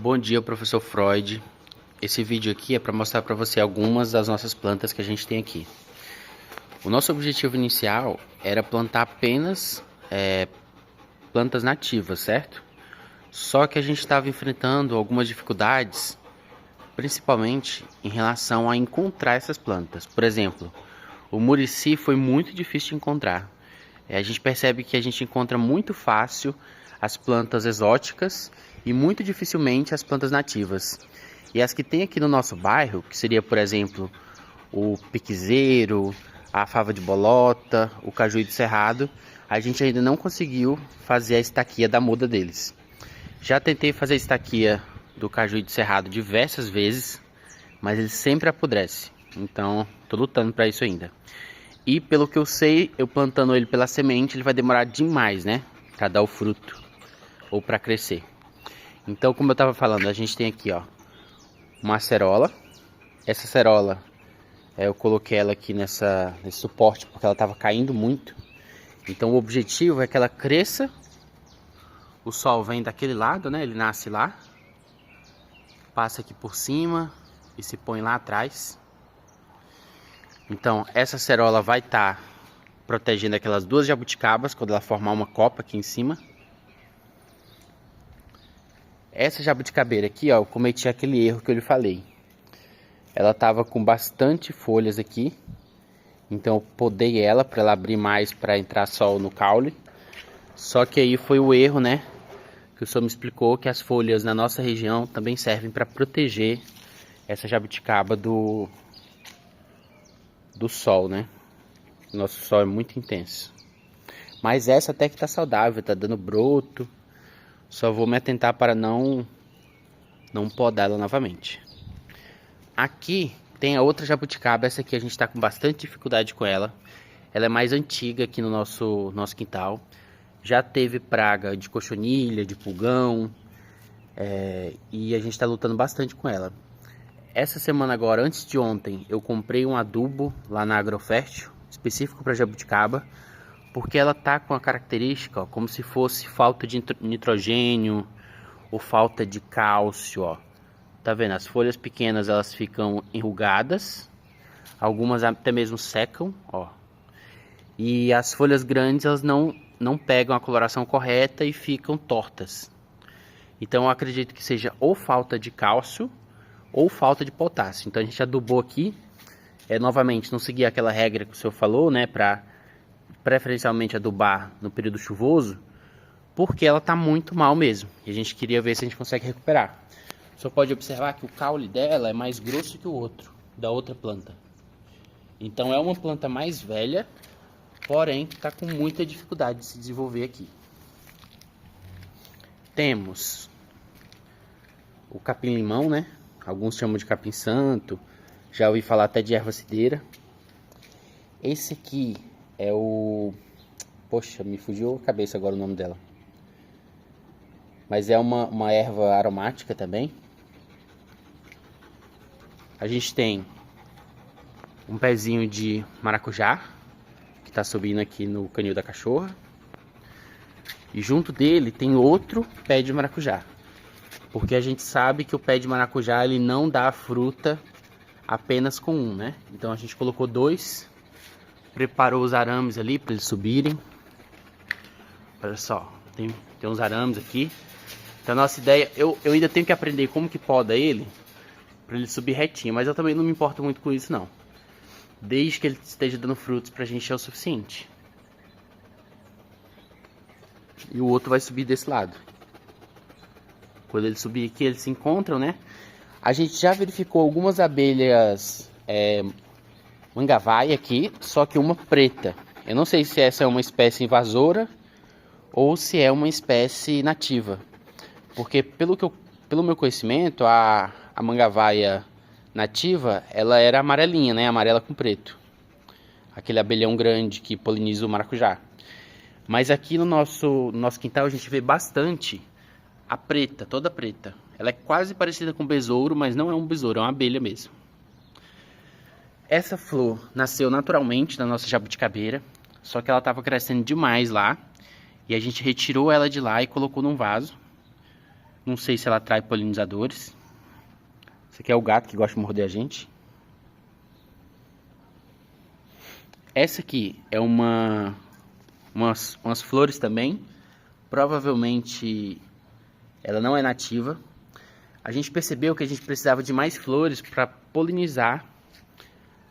Bom dia, professor Freud. Esse vídeo aqui é para mostrar para você algumas das nossas plantas que a gente tem aqui. O nosso objetivo inicial era plantar apenas plantas nativas, certo? Só que a gente estava enfrentando algumas dificuldades, principalmente em relação a encontrar essas plantas. Por exemplo, o murici foi muito difícil de encontrar. A gente percebe que a gente encontra muito fácil as plantas exóticas e muito dificilmente as plantas nativas. E as que tem aqui no nosso bairro, que seria, por exemplo, o piquezeiro, a fava de bolota, o cajuí do cerrado, a gente ainda não conseguiu fazer a estaquia da muda deles. Já tentei fazer a estaquia do cajuí do cerrado diversas vezes, mas ele sempre apodrece. Então, estou lutando para isso ainda. E pelo que eu sei, eu plantando ele pela semente, ele vai demorar demais, né? Para dar o fruto ou para crescer. Então, como eu estava falando, a gente tem aqui, ó, uma acerola. Essa acerola, eu coloquei ela aqui nesse suporte porque ela estava caindo muito. Então, o objetivo é que ela cresça. O sol vem daquele lado, né? Ele nasce lá, passa aqui por cima e se põe lá atrás. Então, essa acerola vai estar protegendo aquelas duas jabuticabas quando ela formar uma copa aqui em cima. Essa jabuticabeira aqui, ó, eu cometi aquele erro que eu lhe falei. Ela estava com bastante folhas aqui, então eu podei ela para ela abrir mais para entrar sol no caule. Só que aí foi o erro, né? Que o senhor me explicou que as folhas na nossa região também servem para proteger essa jabuticaba do sol, né? Nosso sol é muito intenso. Mas essa até que tá saudável, tá dando broto. Só vou me atentar para não podá-la novamente. Aqui tem a outra jabuticaba. Essa aqui a gente tá com bastante dificuldade com ela. Ela é mais antiga aqui no nosso quintal. Já teve praga de cochonilha, de pulgão. E a gente tá lutando bastante com ela. Essa semana agora, antes de ontem, eu comprei um adubo lá na Agrofértil, específico para jabuticaba, porque ela tá com a característica, ó, como se fosse falta de nitrogênio ou falta de cálcio, ó. Tá vendo? As folhas pequenas elas ficam enrugadas, algumas até mesmo secam, ó. E as folhas grandes elas não pegam a coloração correta e ficam tortas. Então eu acredito que seja ou falta de cálcio ou falta de potássio. Então a gente adubou aqui, novamente não seguir aquela regra que o senhor falou, né, para preferencialmente adubar no período chuvoso, porque ela tá muito mal mesmo, e a gente queria ver se a gente consegue recuperar. O senhor pode observar que o caule dela é mais grosso que o outro, da outra planta. Então é uma planta mais velha, porém está com muita dificuldade de se desenvolver aqui. Temos o capim-limão, né? Alguns chamam de capim-santo, já ouvi falar até de erva-cideira. Esse aqui é o... Poxa, me fugiu a cabeça agora o nome dela. Mas é uma erva aromática também. A gente tem um pezinho de maracujá, que está subindo aqui no canil da cachorra. E junto dele tem outro pé de maracujá. Porque a gente sabe que o pé de maracujá ele não dá fruta apenas com um, né? Então a gente colocou dois, preparou os arames ali para eles subirem. Olha só, tem uns arames aqui. Então a nossa ideia, eu ainda tenho que aprender como que poda ele para ele subir retinho, mas eu também não me importo muito com isso não. Desde que ele esteja dando frutos pra gente é o suficiente. E o outro vai subir desse lado. Quando ele subir aqui, eles se encontram, né? A gente já verificou algumas abelhas mangavaia aqui, só que uma preta. Eu não sei se essa é uma espécie invasora ou se é uma espécie nativa. Porque pelo meu conhecimento, a mangavaia nativa, ela era amarelinha, né? Amarela com preto. Aquele abelhão grande que poliniza o maracujá. Mas aqui no nosso quintal a gente vê bastante a preta, toda preta. Ela é quase parecida com besouro, mas não é um besouro, é uma abelha mesmo. Essa flor nasceu naturalmente na nossa jabuticabeira, só que ela estava crescendo demais lá. E a gente retirou ela de lá e colocou num vaso. Não sei se ela atrai polinizadores. Esse aqui é o gato que gosta de morder a gente. Essa aqui é umas flores também. Provavelmente ela não é nativa. A gente percebeu que a gente precisava de mais flores para polinizar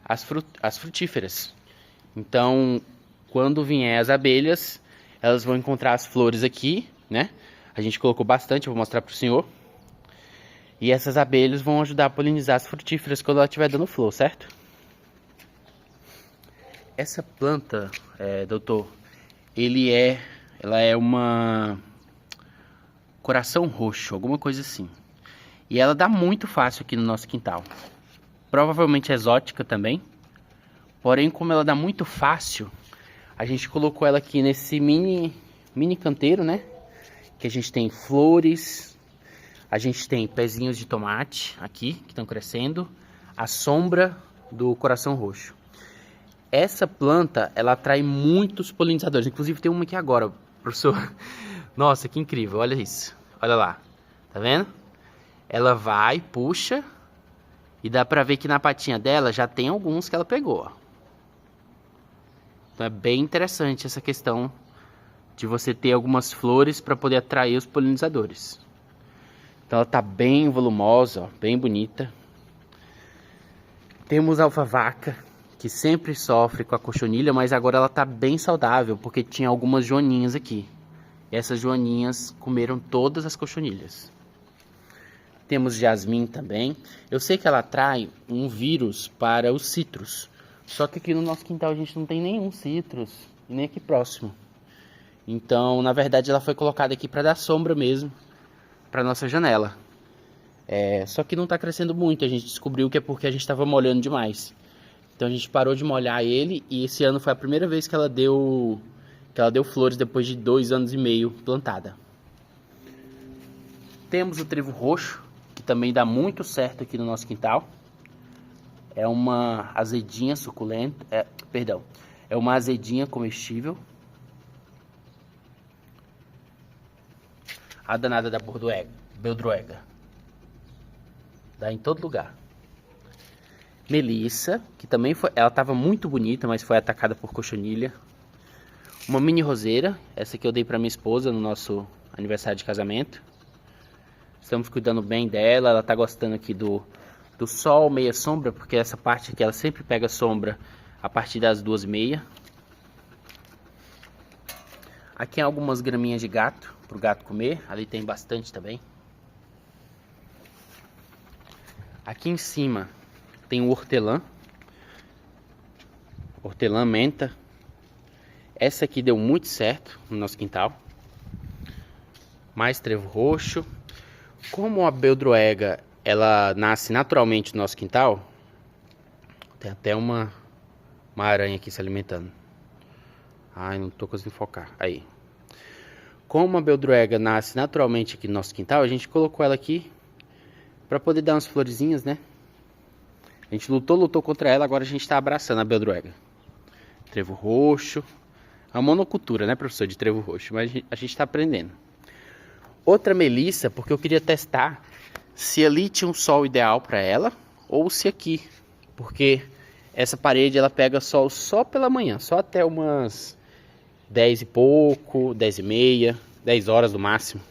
as frutíferas. Então, quando vier as abelhas, elas vão encontrar as flores aqui, né? A gente colocou bastante, eu vou mostrar para o senhor. E essas abelhas vão ajudar a polinizar as frutíferas quando ela estiver dando flor, certo? Essa planta, doutor, ela é uma coração roxo, alguma coisa assim. E ela dá muito fácil aqui no nosso quintal. Provavelmente exótica também. Porém, como ela dá muito fácil, a gente colocou ela aqui nesse mini canteiro, né? Que a gente tem flores, a gente tem pezinhos de tomate aqui, que estão crescendo. A sombra do coração roxo. Essa planta, ela atrai muitos polinizadores. Inclusive tem uma aqui agora, professor. Nossa, que incrível, olha isso. Olha lá, tá vendo? Ela vai, puxa, e dá pra ver que na patinha dela já tem alguns que ela pegou, ó. Então é bem interessante essa questão de você ter algumas flores para poder atrair os polinizadores. Então ela tá bem volumosa, ó, bem bonita. Temos a alfavaca, que sempre sofre com a cochonilha, mas agora ela tá bem saudável, porque tinha algumas joaninhas aqui. E essas joaninhas comeram todas as cochonilhas. Temos jasmim também. Eu sei que ela atrai um vírus para os citros. Só que aqui no nosso quintal a gente não tem nenhum citros, nem aqui próximo. Então, na verdade, ela foi colocada aqui para dar sombra mesmo, para nossa janela. Só que não está crescendo muito. A gente descobriu que é porque a gente estava molhando demais. Então a gente parou de molhar ele e esse ano foi a primeira vez que ela deu flores depois de 2 anos e meio plantada. Temos o trevo roxo, que também dá muito certo aqui no nosso quintal. É uma azedinha suculenta, é uma azedinha comestível. A danada da beldroega. Dá em todo lugar. Melissa, que também ela estava muito bonita, mas foi atacada por cochonilha. Uma mini roseira, essa que eu dei para minha esposa no nosso aniversário de casamento. Estamos cuidando bem dela, ela está gostando aqui do sol, meia sombra, porque essa parte aqui ela sempre pega sombra a partir das 2h30. Aqui tem algumas graminhas de gato, para o gato comer, ali tem bastante também. Aqui em cima tem o hortelã menta. Essa aqui deu muito certo no nosso quintal. Mais trevo roxo. Como a beldroega ela nasce naturalmente no nosso quintal, tem até uma aranha aqui se alimentando. Ai, não tô conseguindo focar. Aí. Como a beldroega nasce naturalmente aqui no nosso quintal, a gente colocou ela aqui para poder dar umas florezinhas, né? A gente lutou contra ela, agora a gente está abraçando a beldroega. Trevo roxo. É uma monocultura, né, professor, de trevo roxo, mas a gente está aprendendo. Outra melissa, porque eu queria testar se ali tinha um sol ideal para ela ou se aqui, porque essa parede ela pega sol só pela manhã, só até umas 10 e pouco, 10h30, 10 horas no máximo.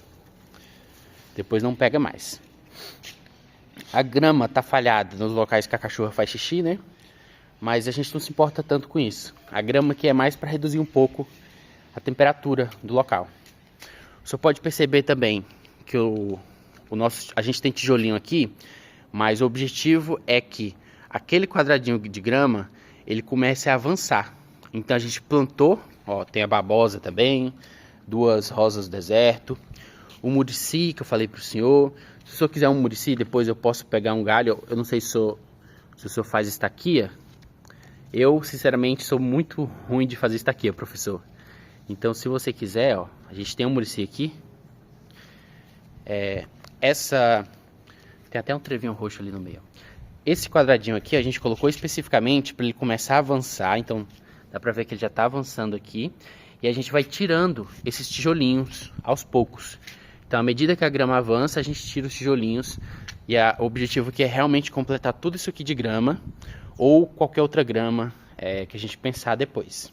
Depois não pega mais. A grama tá falhada nos locais que a cachorra faz xixi, né? Mas a gente não se importa tanto com isso. A grama aqui é mais para reduzir um pouco a temperatura do local. Você pode perceber também que a gente tem tijolinho aqui, mas o objetivo é que aquele quadradinho de grama, ele comece a avançar. Então a gente plantou, ó, tem a babosa também, 2 rosas do deserto, o murici que eu falei para o senhor. Se o senhor quiser um murici, depois eu posso pegar um galho. Eu não sei se o senhor faz estaquia. Eu, sinceramente, sou muito ruim de fazer estaquia, professor. Então, se você quiser, ó, a gente tem um murici aqui. Tem até um trevinho roxo ali no meio. Esse quadradinho aqui a gente colocou especificamente para ele começar a avançar. Então, dá para ver que ele já está avançando aqui. E a gente vai tirando esses tijolinhos aos poucos. Então, à medida que a grama avança, a gente tira os tijolinhos. E o objetivo aqui é realmente completar tudo isso aqui de grama. Ou qualquer outra grama que a gente pensar depois.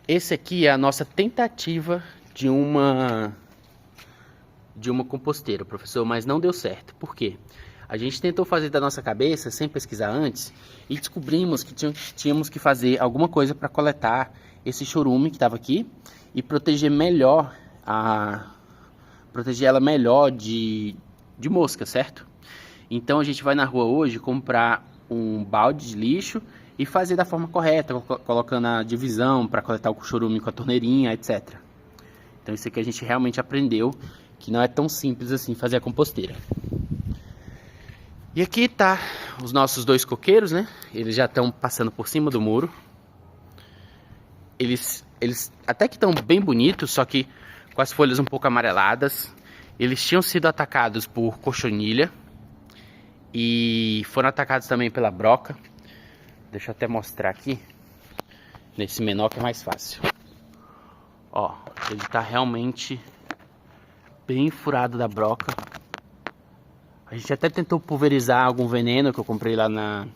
Esse aqui é a nossa tentativa de uma composteira, professor, mas não deu certo. Por quê? A gente tentou fazer da nossa cabeça, sem pesquisar antes, e descobrimos que tínhamos que fazer alguma coisa para coletar esse chorume que estava aqui e proteger ela melhor de mosca, certo? Então a gente vai na rua hoje comprar um balde de lixo e fazer da forma correta, colocando a divisão para coletar o chorume com a torneirinha, etc. Então isso aqui a gente realmente aprendeu que não é tão simples assim fazer a composteira. E aqui tá os nossos 2 coqueiros, né? Eles já estão passando por cima do muro. Eles até que estão bem bonitos, só que com as folhas um pouco amareladas. Eles tinham sido atacados por cochonilha e foram atacados também pela broca. Deixa eu até mostrar aqui, nesse menor que é mais fácil. Ó, ele tá realmente bem furado da broca. A gente até tentou pulverizar algum veneno que eu comprei lá na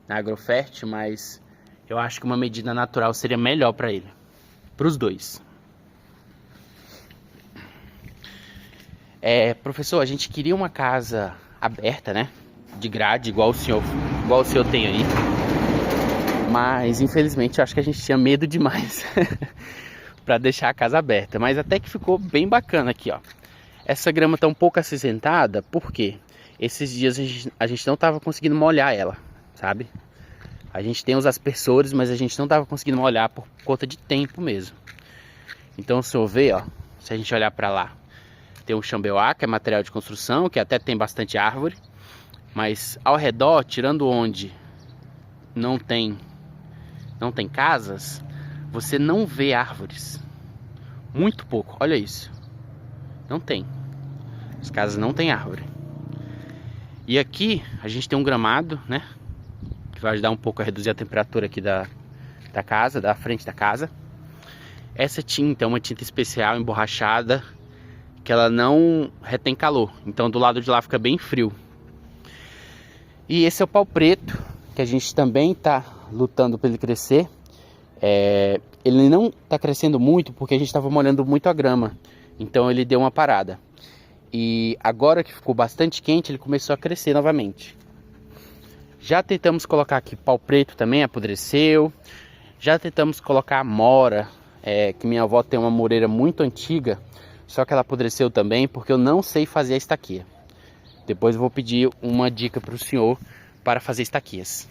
Agrofert, mas eu acho que uma medida natural seria melhor para ele, para os 2. Professor, a gente queria uma casa aberta, né? De grade, igual o senhor tem aí. Mas infelizmente eu acho que a gente tinha medo demais para deixar a casa aberta. Mas até que ficou bem bacana aqui, ó. Essa grama tá um pouco acinzentada, porque esses dias a gente não tava conseguindo molhar ela, sabe? A gente tem os aspersores, mas a gente não tava conseguindo molhar por conta de tempo mesmo. Então o senhor vê, ó, se a gente olhar para lá, tem o chambeuá, que é material de construção, que até tem bastante árvore, mas ao redor, tirando onde não tem casas, você não vê árvores. Muito pouco, olha isso. Não tem. As casas não tem árvore. E aqui a gente tem um gramado, né? Que vai ajudar um pouco a reduzir a temperatura aqui da casa, da frente da casa. Essa tinta é uma tinta especial, emborrachada, que ela não retém calor. Então do lado de lá fica bem frio. E esse é o pau preto, que a gente também está lutando para ele crescer. Ele não está crescendo muito porque a gente estava molhando muito a grama. Então ele deu uma parada. E agora que ficou bastante quente, ele começou a crescer novamente. Já tentamos colocar aqui pau preto também, apodreceu. Já tentamos colocar amora, que minha avó tem uma moreira muito antiga, só que ela apodreceu também porque eu não sei fazer a estaquia. Depois eu vou pedir uma dica para o senhor para fazer estaquias.